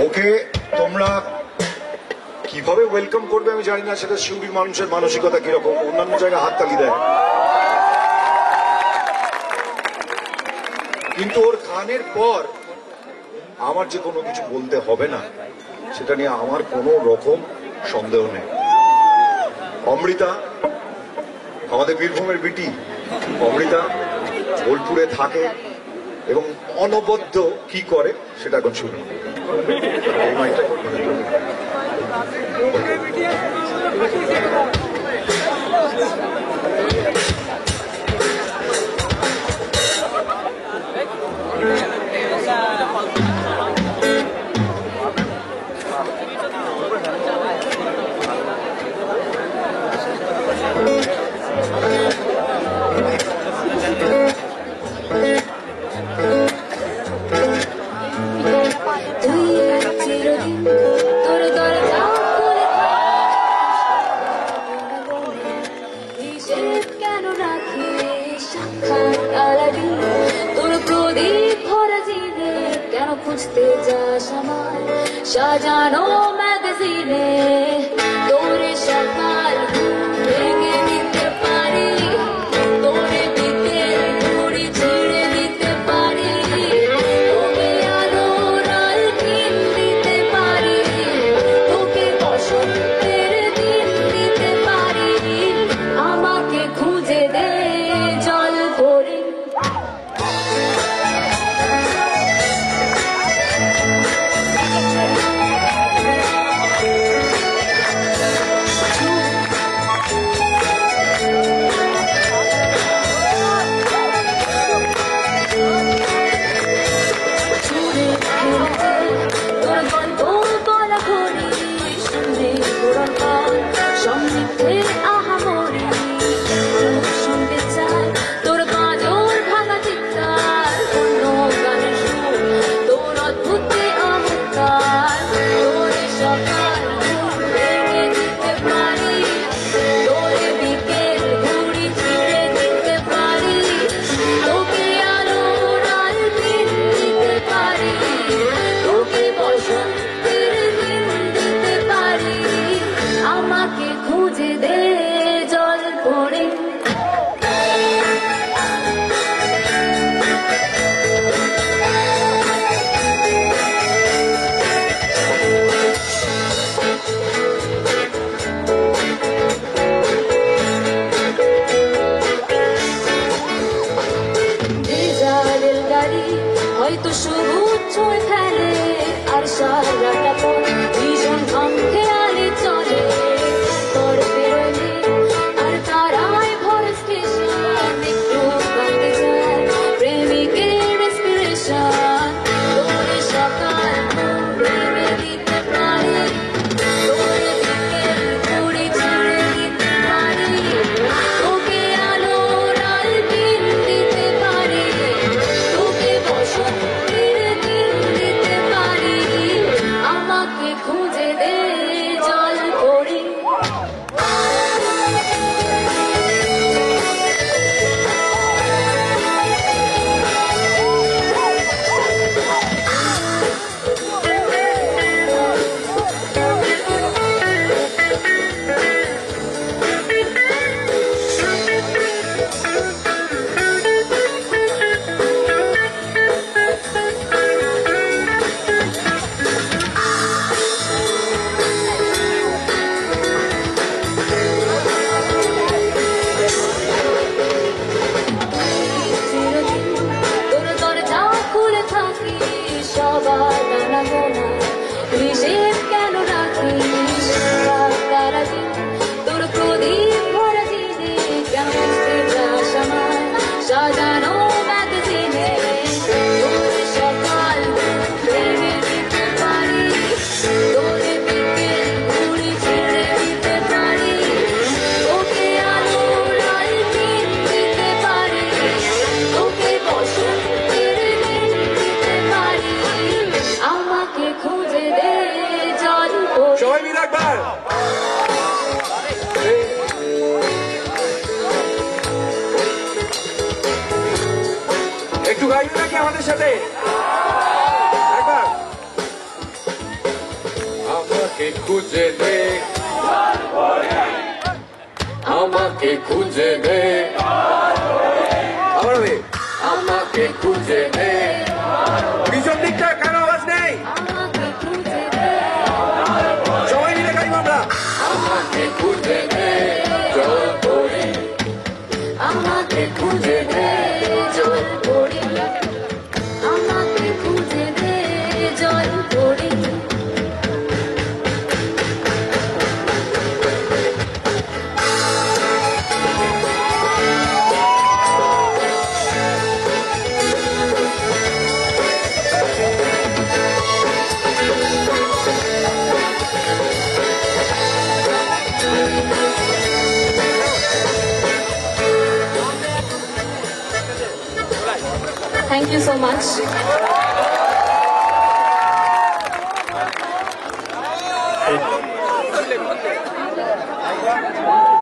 ওকে তোমরা কিভাবে ওয়েলকাম করবে আমি জানি না, সেটা শিউরির মানুষের মানসিকতা কিরকম, অন্যান্য জায়গায় হাততালি দেয়, কিন্তু ওর গানের পর আমার যে কোনো কিছু বলতে হবে না সেটা নিয়ে আমার কোনো রকম সন্দেহ নেই। অমৃতা আমাদের বীরভূমের বিটি, অমৃতা বোলপুরে থাকে এবং অনবদ্য কি করে সেটা এখন শুনুন। খুঁজতে যাস আমার সাজানো ম্যাগাজিনে, তোরে সকাল ভেঙে দিতে পারি, তোরে বিকেল ঘুড়ি ছেড়ে দিতে পারি, তোকে আলোর আলকিন দিতে পারি, তোকে বসন্তের দিন দিতে পারি, আমাকে খুঁজে দে জল ভরে। হয়তো সবুজ ছুঁয়ে ফেলে আর সারাটা পথ ভীষণ ঘাম খেয়ালে চলে, তোর বেরোলে আর তারায় ভর স্টেশন, একটু কাঁদে যায় প্রেমিকের রেসপিরেশন, তোরে সকাল ভেঙে দিতে পারি, তোরে বিকেল ঘুড়ি ছেড়ে দিতে পারি, তোকে আলোর আলকিন দিতে পারি, তোকে বসন্তের দিন দিতে পারি, আমাকে খুঁজে দে জল ভরে। সবার নানা গোনা হিসেব কেন রাখিস, সারাদিন তোর প্রদীপ ভরা দিনে কেন খুঁজতে যাস আমার সাজানো ম্যাগাজিনে, তোরে সকাল ভেঙে দিতে পারি, তোরে বিকেল ঘুড়ি ছেড়ে দিতে পারি, তোকে আলোর আলকিন দিতে পারি, তোকে বসন্তের দিন দিতে পারি, আমাকে খুঁজে দে জল ভরে। সবাই মিলে একবার একটু গাইবে নাকি আমাদের সাথে একবার? আমাকে খুঁজে দে, আমাকে খুঁজে দে, আবার হবে, আমাকে খুঁজে দে। পিছন দিকটা কেন আওয়াজ নেই? আমাকে খুঁজে দে, সবাই মিলে গাইব আমরা। আমাকে খুঁজে দে, জল পড়ি, আমাকে খুঁজে দে, জল পড়ি, আমাকে খুঁজে দে, জল পড়ি। Thank you so much.